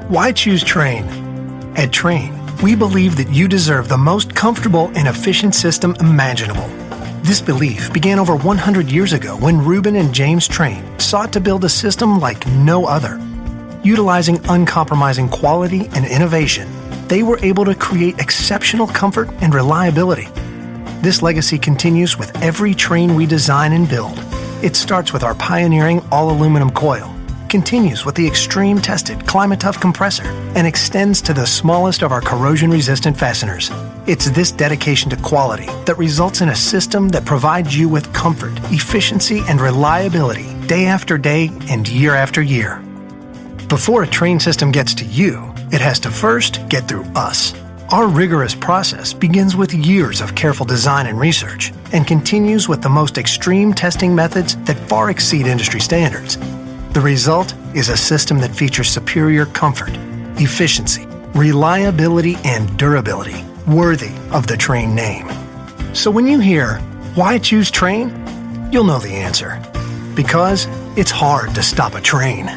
Why choose Trane? At Trane, we believe that you deserve the most comfortable and efficient system imaginable. This belief began over 100 years ago when Reuben and James Trane sought to build a system like no other. Utilizing uncompromising quality and innovation, they were able to create exceptional comfort and reliability. This legacy continues with every Trane we design and build. It starts with our pioneering all-aluminum coil, continues with the extreme-tested Climate-Tough compressor, and extends to the smallest of our corrosion-resistant fasteners. It's this dedication to quality that results in a system that provides you with comfort, efficiency, and reliability day after day and year after year. Before a Trane system gets to you, it has to first get through us. Our rigorous process begins with years of careful design and research and continues with the most extreme testing methods that far exceed industry standards. The result is a system that features superior comfort, efficiency, reliability, and durability, worthy of the Trane name. So when you hear, why choose Trane? You'll know the answer. Because it's hard to stop a Trane.